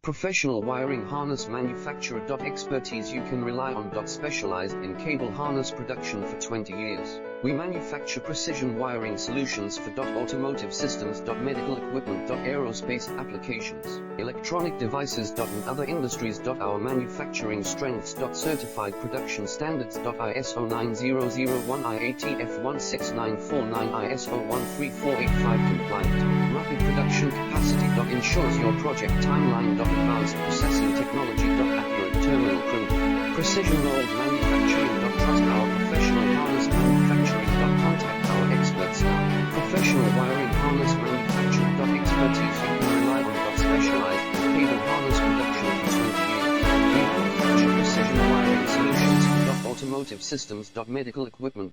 Professional wiring harness manufacturer. Expertise you can rely on. Specialized in cable harness production for 20 years. We manufacture precision wiring solutions for automotive systems, medical equipment, aerospace applications, electronic devices, and other industries. Our manufacturing strengths. Certified production standards. ISO 9001 IATF 16949 ISO 13485 compliant. Rapid production capacity. Ensures your project timeline. Advanced processing technology. Accurate terminal print. Precision mold manufacturing. Trust our professional harness manufacturing. Contact our experts now. Professional wiring harness manufacturing. Expertise you can rely on. Specialized in cable harness production for 20 years. We manufacture precision wiring solutions for automotive systems. Medical equipment.